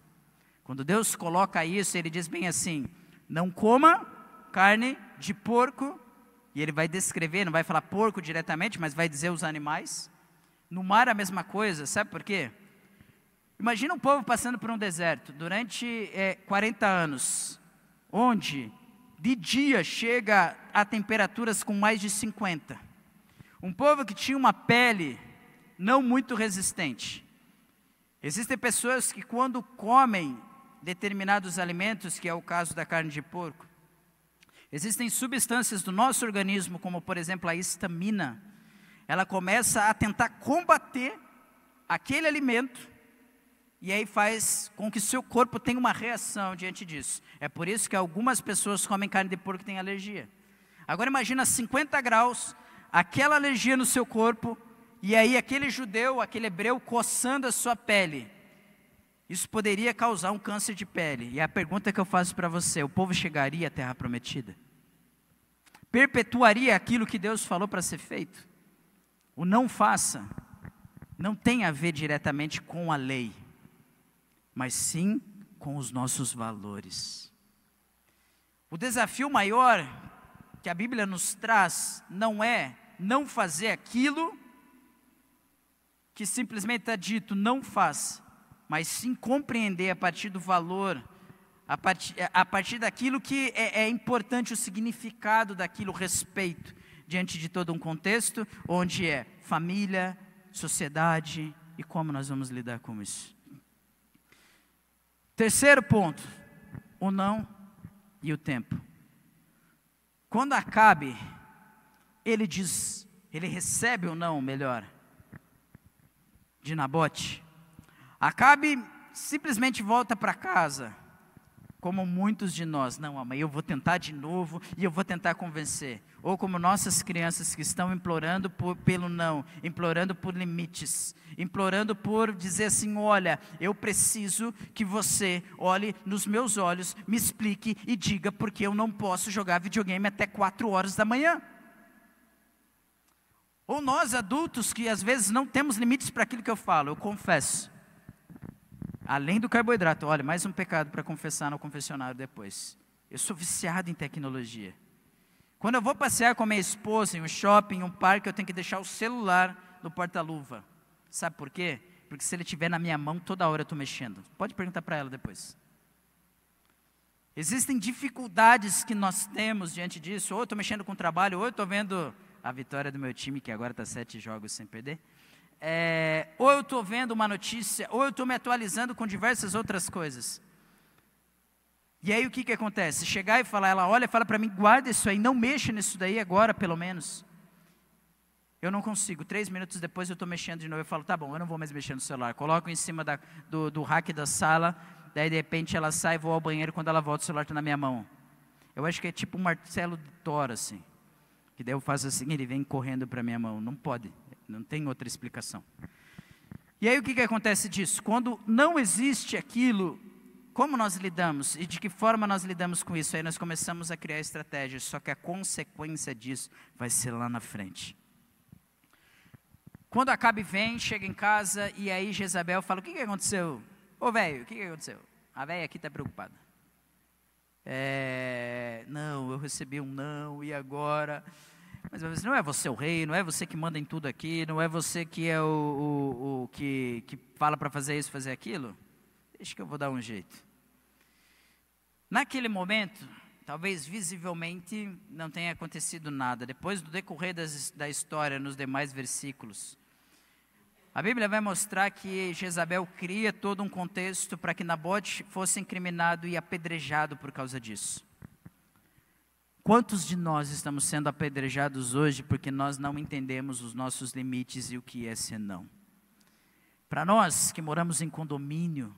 Quando Deus coloca isso, Ele diz bem assim: não coma carne de porco, e Ele vai descrever, não vai falar porco diretamente, mas vai dizer os animais. No mar a mesma coisa, sabe por quê? Imagina um povo passando por um deserto durante 40 anos, onde de dia chega a temperaturas com mais de 50. Um povo que tinha uma pele não muito resistente. Existem pessoas que quando comem determinados alimentos, que é o caso da carne de porco, existem substâncias do nosso organismo, como por exemplo a histamina, ela começa a tentar combater aquele alimento, e aí faz com que seu corpo tenha uma reação diante disso. É por isso que algumas pessoas comem carne de porco e têm alergia. Agora imagina 50 graus, aquela alergia no seu corpo, e aí aquele judeu, aquele hebreu coçando a sua pele. Isso poderia causar um câncer de pele. E a pergunta que eu faço para você: o povo chegaria à terra prometida? Perpetuaria aquilo que Deus falou para ser feito? O não faça não tem a ver diretamente com a lei, mas sim com os nossos valores. O desafio maior que a Bíblia nos traz não é não fazer aquilo que simplesmente está dito não faça, mas sim compreender a partir do valor, a partir daquilo que é importante, o significado daquilo, o respeito, diante de todo um contexto, onde é família, sociedade, e como nós vamos lidar com isso. Terceiro ponto, o não e o tempo. Quando Acabe, ele recebe o não, melhor, de Nabote, Acabe simplesmente volta para casa, como muitos de nós: não, mãe, eu vou tentar de novo, e eu vou tentar convencer. Ou como nossas crianças que estão implorando pelo não, implorando por limites, implorando por dizer assim: olha, eu preciso que você olhe nos meus olhos, me explique e diga porque eu não posso jogar videogame até 4 horas da manhã. Ou nós adultos que às vezes não temos limites para aquilo que eu falo, eu confesso. Além do carboidrato, olha, mais um pecado para confessar no confessionário depois. Eu sou viciado em tecnologia. Quando eu vou passear com a minha esposa em um shopping, em um parque, eu tenho que deixar o celular no porta-luva. Sabe por quê? Porque se ele estiver na minha mão, toda hora eu estou mexendo. Pode perguntar para ela depois. Existem dificuldades que nós temos diante disso. Ou eu estou mexendo com o trabalho, ou eu estou vendo a vitória do meu time, que agora está 7 jogos sem perder. Ou eu estou vendo uma notícia, ou eu estou me atualizando com diversas outras coisas. E aí o que acontece? Chegar e falar, ela olha e fala para mim: guarda isso aí, não mexa nisso daí agora pelo menos. Eu não consigo, 3 minutos depois eu estou mexendo de novo, eu falo: tá bom, eu não vou mais mexer no celular. Coloco em cima do rack da sala, daí de repente ela sai, vou ao banheiro, quando ela volta o celular está na minha mão. Eu acho que é tipo um martelo de Thor assim, que daí eu faço assim, ele vem correndo para a minha mão. Não pode, não tem outra explicação. E aí o que acontece disso? Quando não existe aquilo, como nós lidamos e de que forma nós lidamos com isso? Aí nós começamos a criar estratégias, só que a consequência disso vai ser lá na frente. Quando Acabe vem, chega em casa e aí Jezabel fala, o que aconteceu? Ô velho, o que aconteceu? A velha aqui está preocupada. Não, eu recebi um não, e agora? Mas não é você o rei, não é você que manda em tudo aqui, não é você que é o que fala para fazer isso, fazer aquilo? Deixa que eu vou dar um jeito. Naquele momento, talvez visivelmente não tenha acontecido nada. Depois do decorrer da história, nos demais versículos, a Bíblia vai mostrar que Jezabel cria todo um contexto para que Nabote fosse incriminado e apedrejado por causa disso. Quantos de nós estamos sendo apedrejados hoje porque nós não entendemos os nossos limites e o que é ser não? Para nós que moramos em condomínio,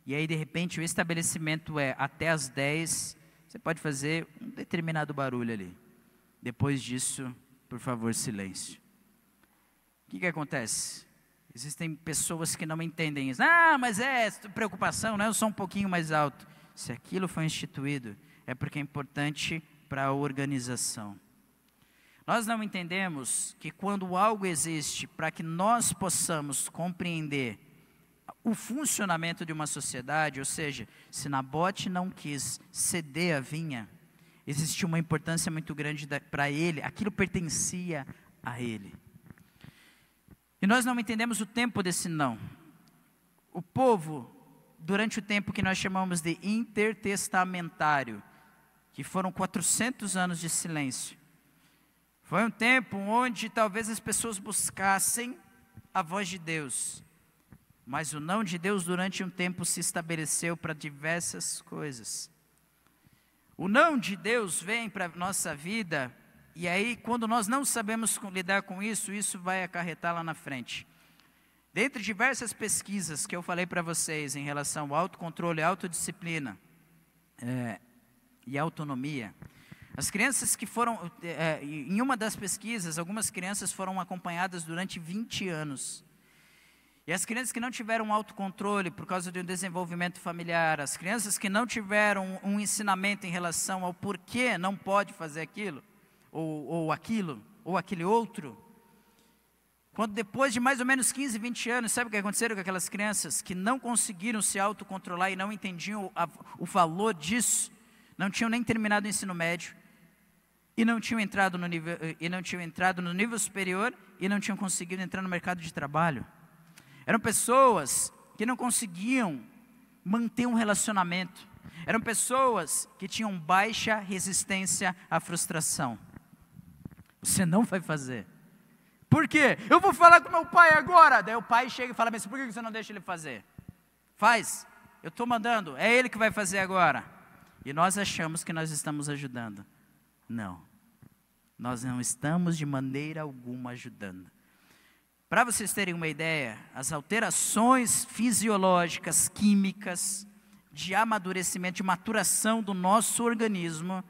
e aí de repente o estabelecimento é até as 10, você pode fazer um determinado barulho ali. Depois disso, por favor, silêncio. O que acontece? Existem pessoas que não entendem isso. Mas é preocupação, né? Eu sou um pouquinho mais alto. Se aquilo foi instituído, é porque é importante para a organização. Nós não entendemos que quando algo existe para que nós possamos compreender o funcionamento de uma sociedade, ou seja, se Nabote não quis ceder a vinha, existia uma importância muito grande para ele, aquilo pertencia a ele. E nós não entendemos o tempo desse não. O povo, durante o tempo que nós chamamos de intertestamentário, que foram 400 anos de silêncio, foi um tempo onde talvez as pessoas buscassem a voz de Deus, mas o não de Deus durante um tempo se estabeleceu para diversas coisas. O não de Deus vem para a nossa vida, e aí quando nós não sabemos lidar com isso, isso vai acarretar lá na frente. Dentre diversas pesquisas que eu falei para vocês em relação ao autocontrole, autodisciplina e autonomia, as crianças que foram, em uma das pesquisas, algumas crianças foram acompanhadas durante 20 anos. E as crianças que não tiveram autocontrole por causa de um desenvolvimento familiar, as crianças que não tiveram um ensinamento em relação ao porquê não pode fazer aquilo, ou aquilo, ou aquele outro, quando depois de mais ou menos 15, 20 anos, sabe o que aconteceu com aquelas crianças que não conseguiram se autocontrolar e não entendiam o valor disso, não tinham nem terminado o ensino médio, e não tinham entrado no nível superior, e não tinham conseguido entrar no mercado de trabalho. Eram pessoas que não conseguiam manter um relacionamento. Eram pessoas que tinham baixa resistência à frustração. Você não vai fazer. Por quê? Eu vou falar com meu pai agora. Daí o pai chega e fala, mas por que você não deixa ele fazer? Faz, eu estou mandando, é ele que vai fazer agora. E nós achamos que nós estamos ajudando. Não, nós não estamos de maneira alguma ajudando. Para vocês terem uma ideia, as alterações fisiológicas, químicas, de amadurecimento, de maturação do nosso organismo,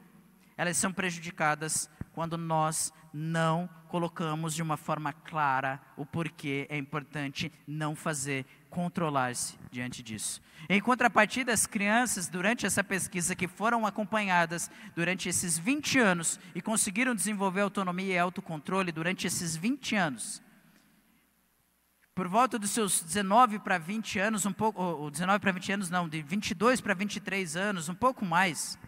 elas são prejudicadas quando nós não colocamos de uma forma clara o porquê é importante não fazer, controlar-se diante disso. Em contrapartida, as crianças, durante essa pesquisa, que foram acompanhadas durante esses 20 anos e conseguiram desenvolver autonomia e autocontrole durante esses 20 anos, por volta dos seus 19 para 20 anos, um pouco, ou 19 para 20 anos não, de 22 para 23 anos, um pouco mais,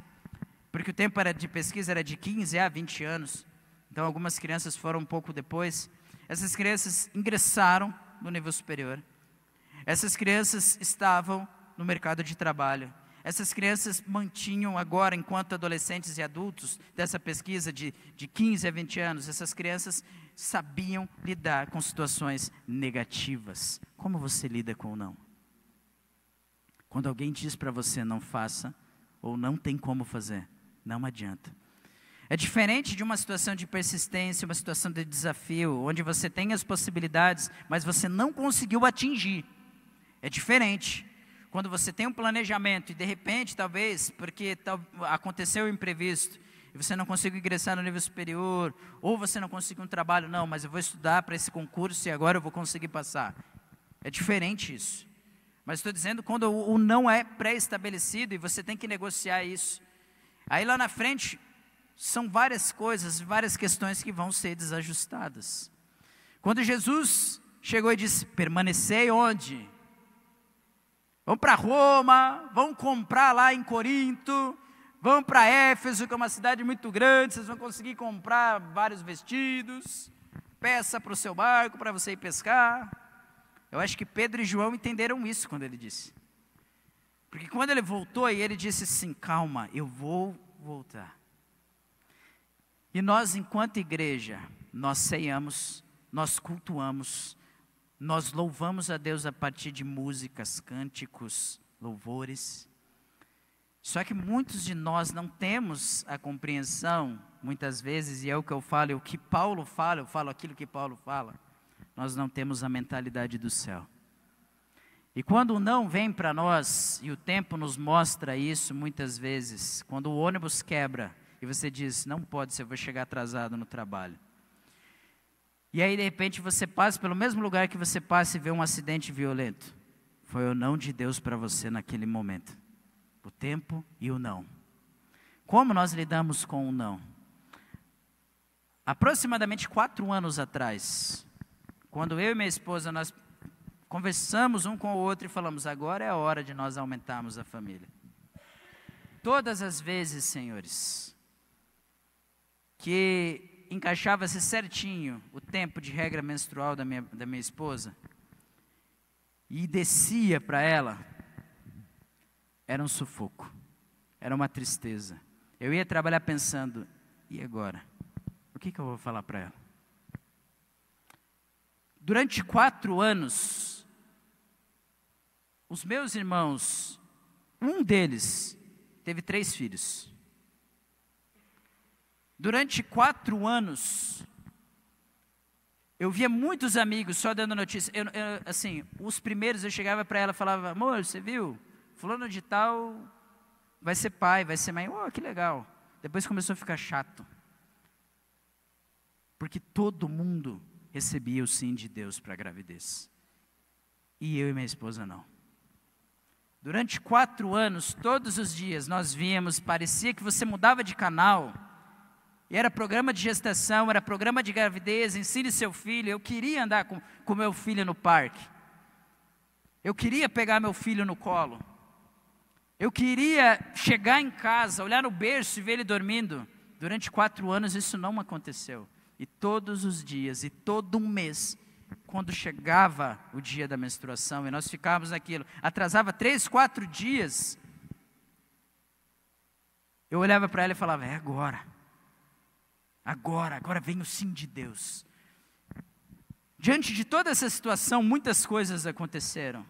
porque o tempo de pesquisa era de 15 a 20 anos, então algumas crianças foram um pouco depois. Essas crianças ingressaram no nível superior, essas crianças estavam no mercado de trabalho, essas crianças mantinham agora, enquanto adolescentes e adultos, dessa pesquisa de 15 a 20 anos, essas crianças sabiam lidar com situações negativas. Como você lida com o não? Quando alguém diz para você não faça, ou não tem como fazer, não adianta. É diferente de uma situação de persistência, uma situação de desafio, onde você tem as possibilidades, mas você não conseguiu atingir. É diferente. Quando você tem um planejamento e de repente, talvez, porque aconteceu o imprevisto, e você não conseguiu ingressar no nível superior, ou você não conseguiu um trabalho, não, mas eu vou estudar para esse concurso e agora eu vou conseguir passar. É diferente isso. Mas estou dizendo quando o não é pré-estabelecido e você tem que negociar isso. Aí lá na frente, são várias coisas, várias questões que vão ser desajustadas. Quando Jesus chegou e disse, permanecei onde? Vão para Roma, vão comprar lá em Corinto, vão para Éfeso, que é uma cidade muito grande, vocês vão conseguir comprar vários vestidos, peça para o seu barco, para você ir pescar. Eu acho que Pedro e João entenderam isso quando ele disse. Porque quando ele voltou, e ele disse assim, calma, eu vou voltar. E nós, enquanto igreja, nós ceiamos, nós cultuamos, nós louvamos a Deus a partir de músicas, cânticos, louvores. Só que muitos de nós não temos a compreensão, muitas vezes, e é o que eu falo, é o que Paulo fala, eu falo aquilo que Paulo fala. Nós não temos a mentalidade do céu. E quando o não vem para nós, e o tempo nos mostra isso muitas vezes, quando o ônibus quebra, e você diz, não pode ser, eu vou chegar atrasado no trabalho. E aí de repente você passa pelo mesmo lugar que você passa e vê um acidente violento. Foi o não de Deus para você naquele momento. O tempo e o não. Como nós lidamos com o não? Aproximadamente 4 anos atrás, quando eu e minha esposa, nós conversamos um com o outro e falamos, agora é a hora de nós aumentarmos a família. Todas as vezes, senhores, que encaixava-se certinho o tempo de regra menstrual da minha esposa, e descia para ela, era um sufoco, era uma tristeza. Eu ia trabalhar pensando, e agora? O que eu vou falar para ela? Durante 4 anos, os meus irmãos, um deles teve 3 filhos. Durante 4 anos, eu via muitos amigos só dando notícia. Assim, os primeiros eu chegava para ela e falava, amor, você viu? Fulano de tal vai ser pai, vai ser mãe. Oh, que legal. Depois começou a ficar chato. Porque todo mundo recebia o sim de Deus para a gravidez. E eu e minha esposa não. Durante 4 anos, todos os dias, nós víamos, parecia que você mudava de canal. E era programa de gestação, era programa de gravidez, ensine seu filho. Eu queria andar com meu filho no parque. Eu queria pegar meu filho no colo. Eu queria chegar em casa, olhar no berço e ver ele dormindo. Durante 4 anos isso não aconteceu. E todos os dias, e todo um mês, quando chegava o dia da menstruação, e nós ficávamos naquilo, atrasava 3, 4 dias, eu olhava para ela e falava, é agora. Agora vem o sim de Deus. Diante de toda essa situação, muitas coisas aconteceram.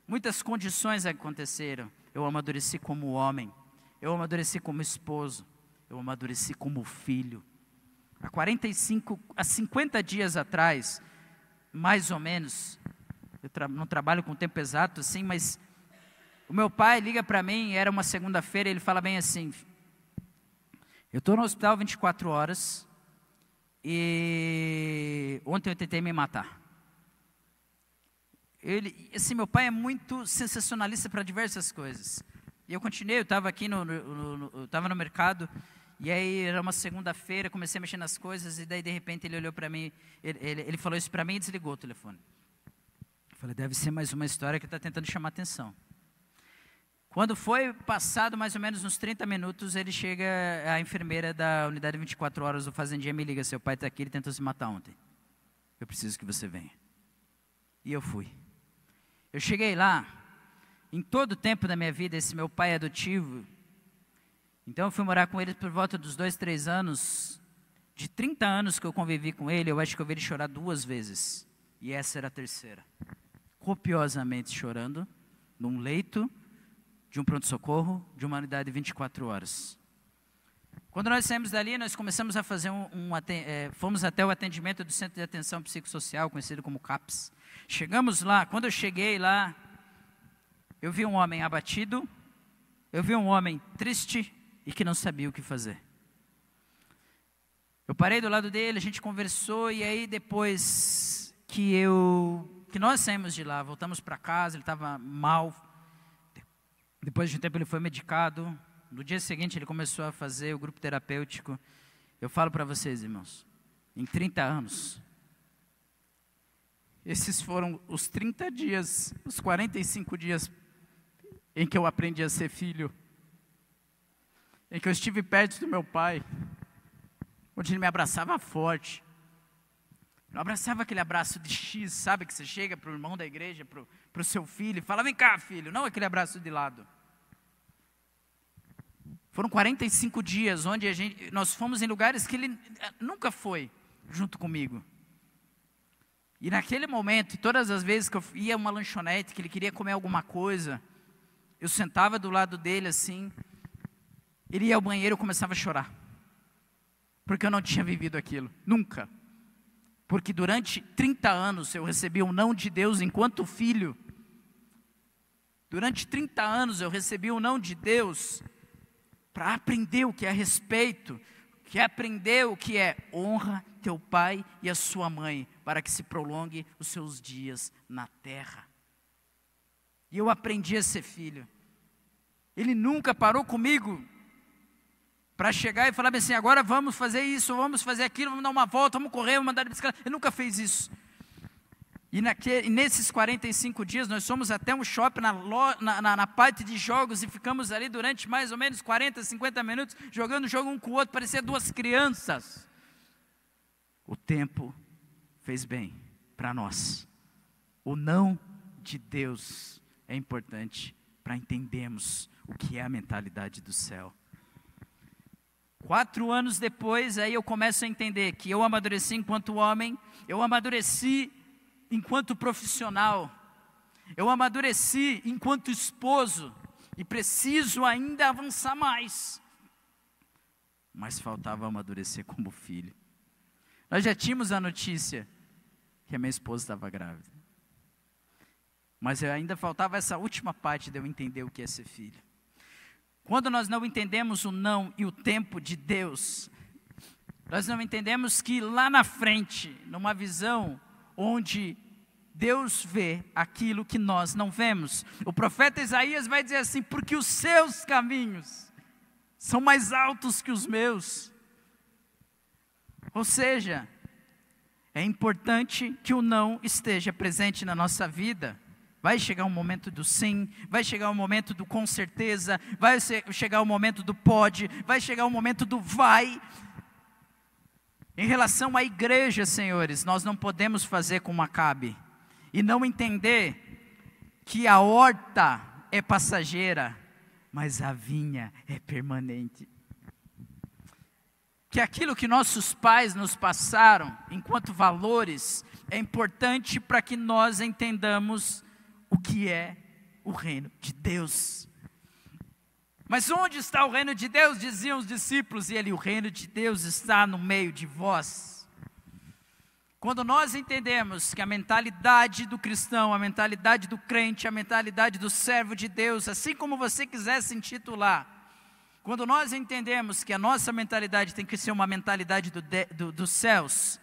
Muitas condições aconteceram. Eu amadureci como homem. Eu amadureci como esposo. Eu amadureci como filho. Há 50 dias atrás, mais ou menos, eu não trabalho com tempo exato assim, mas o meu pai liga para mim, era uma segunda-feira, ele fala bem assim, eu estou no hospital 24 horas e ontem eu tentei me matar. Meu pai é muito sensacionalista para diversas coisas. E eu continuei, eu estava aqui eu estava no mercado, e aí era uma segunda-feira, comecei a mexer nas coisas, e daí de repente ele olhou para mim, ele falou isso para mim e desligou o telefone. Eu falei, deve ser mais uma história que está tentando chamar atenção. Quando foi passado mais ou menos uns 30 minutos, ele chega, a enfermeira da unidade 24 horas do Fazendinha me liga, seu pai está aqui, ele tentou se matar ontem. Eu preciso que você venha. E eu fui. Eu cheguei lá, em todo o tempo da minha vida, esse meu pai adotivo, então eu fui morar com ele por volta dos 2, 3 anos, de 30 anos que eu convivi com ele, eu acho que eu vi ele chorar 2 vezes, e essa era a terceira, copiosamente chorando, num leito, de um pronto-socorro, de uma unidade de 24 horas. Quando nós saímos dali, nós começamos a fazer fomos até o atendimento do Centro de Atenção Psicossocial, conhecido como CAPS. Chegamos lá, quando eu cheguei lá, eu vi um homem abatido, eu vi um homem triste e que não sabia o que fazer. Eu parei do lado dele, a gente conversou, e aí depois que eu que nós saímos de lá, voltamos para casa, ele estava mal. Depois de um tempo ele foi medicado. No dia seguinte ele começou a fazer o grupo terapêutico. Eu falo para vocês, irmãos, em 30 anos, esses foram os 30 dias, os 45 dias em que eu aprendi a ser filho, em que eu estive perto do meu pai, onde ele me abraçava forte. Não abraçava aquele abraço de X, sabe, que você chega para o irmão da igreja, para o seu filho, e fala, vem cá, filho, não aquele abraço de lado. Foram 45 dias onde nós fomos em lugares que ele nunca foi junto comigo. E naquele momento, todas as vezes que eu ia a uma lanchonete, que ele queria comer alguma coisa, eu sentava do lado dele assim, ele ia ao banheiro e eu começava a chorar. Porque eu não tinha vivido aquilo, nunca. Porque durante 30 anos eu recebi um não de Deus enquanto filho. Durante 30 anos eu recebi um não de Deus para aprender o que é respeito, que é aprender o que é honra teu pai e a sua mãe, para que se prolongue os seus dias na terra. E eu aprendi a ser filho. Ele nunca parou comigo para chegar e falar assim, agora vamos fazer isso, vamos fazer aquilo, vamos dar uma volta, vamos correr, vamos andar de bicicleta. Ele nunca fez isso. E nesses 45 dias, nós fomos até um shopping na parte de jogos e ficamos ali durante mais ou menos 40, 50 minutos, jogando jogo um com o outro, parecia duas crianças. O tempo fez bem para nós. O não de Deus é importante para entendermos o que é a mentalidade do céu. 4 anos depois, aí eu começo a entender que eu amadureci enquanto homem, eu amadureci enquanto profissional, eu amadureci enquanto esposo, e preciso ainda avançar mais. Mas faltava amadurecer como filho. Nós já tínhamos a notícia que a minha esposa estava grávida. Mas ainda faltava essa última parte de eu entender o que é ser filho. Quando nós não entendemos o não e o tempo de Deus, nós não entendemos que lá na frente, numa visão onde Deus vê aquilo que nós não vemos. O profeta Isaías vai dizer assim, porque os seus caminhos são mais altos que os meus. Ou seja, é importante que o não esteja presente na nossa vida. Vai chegar um momento do sim, vai chegar um momento do com certeza, vai chegar o momento do pode, vai chegar o momento do vai. Em relação à igreja, senhores, nós não podemos fazer como Acabe e não entender que a horta é passageira, mas a vinha é permanente. Que aquilo que nossos pais nos passaram enquanto valores é importante para que nós entendamos o que é o reino de Deus. Mas onde está o reino de Deus? Diziam os discípulos, e ele, o reino de Deus está no meio de vós. Quando nós entendemos que a mentalidade do cristão, a mentalidade do crente, a mentalidade do servo de Deus, assim como você quiser se intitular, quando nós entendemos que a nossa mentalidade tem que ser uma mentalidade dos céus,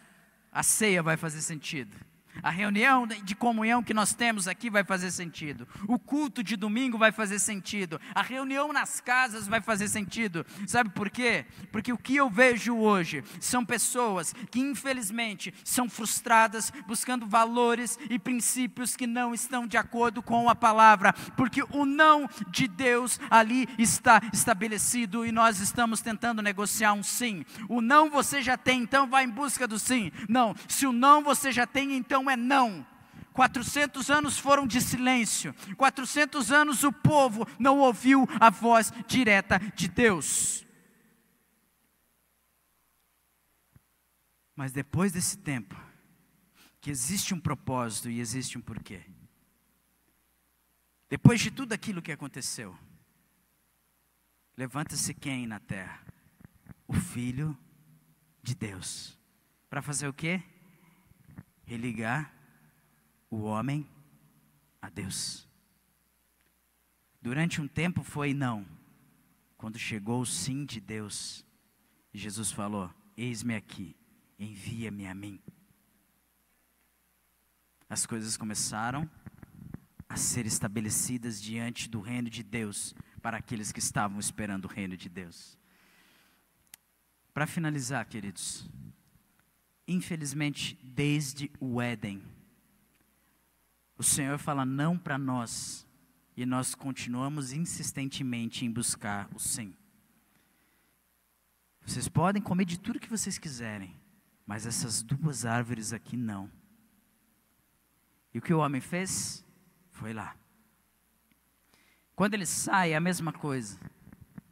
a ceia vai fazer sentido. A reunião de comunhão que nós temos aqui vai fazer sentido. O culto de domingo vai fazer sentido. A reunião nas casas vai fazer sentido. Sabe por quê? Porque o que eu vejo hoje são pessoas que infelizmente são frustradas buscando valores e princípios que não estão de acordo com a palavra. Porque o não de Deus ali está estabelecido e nós estamos tentando negociar um sim. O não você já tem, então vai em busca do sim. Não, se o não você já tem, então é não. 400 anos foram de silêncio. 400 anos o povo não ouviu a voz direta de Deus. Mas depois desse tempo, que existe um propósito e existe um porquê. Depois de tudo aquilo que aconteceu, levanta-se quem na terra? O Filho de Deus. Para fazer o quê? Religar o homem a Deus. Durante um tempo foi não. Quando chegou o sim de Deus, Jesus falou, eis-me aqui, envia-me a mim. as coisas começaram a ser estabelecidas diante do reino de Deus, para aqueles que estavam esperando o reino de Deus. Para finalizar, queridos, infelizmente, desde o Éden, o Senhor fala não para nós, e nós continuamos insistentemente em buscar o sim. Vocês podem comer de tudo que vocês quiserem, mas essas duas árvores aqui não. E o que o homem fez? Foi lá. Quando ele sai, é a mesma coisa.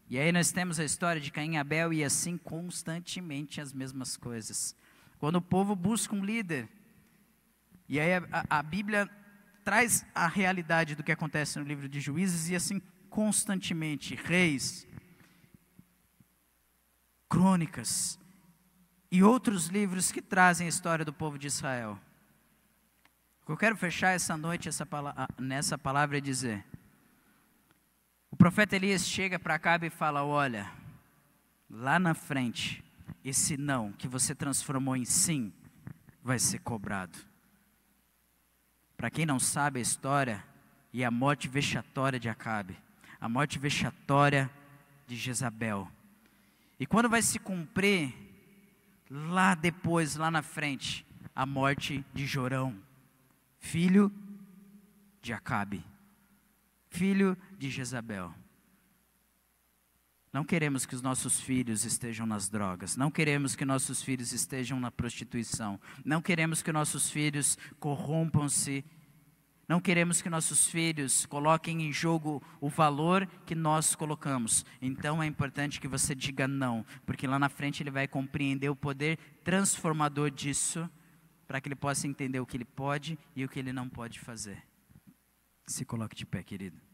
E aí nós temos a história de Caim e Abel e assim constantemente as mesmas coisas. Quando o povo busca um líder, e aí a Bíblia traz a realidade do que acontece no livro de Juízes, e assim constantemente, Reis, Crônicas e outros livros que trazem a história do povo de Israel. Eu quero fechar essa noite nessa palavra e dizer: o profeta Elias chega para Acabe e fala: olha, lá na frente, esse não que você transformou em sim, vai ser cobrado. Para quem não sabe a história, e a morte vexatória de Acabe, a morte vexatória de Jezabel. E quando vai se cumprir, lá depois, lá na frente, a morte de Jorão, filho de Acabe, filho de Jezabel. Não queremos que os nossos filhos estejam nas drogas, não queremos que nossos filhos estejam na prostituição, não queremos que nossos filhos corrompam-se, não queremos que nossos filhos coloquem em jogo o valor que nós colocamos. Então é importante que você diga não, porque lá na frente ele vai compreender o poder transformador disso, para que ele possa entender o que ele pode e o que ele não pode fazer. Se coloque de pé, querido.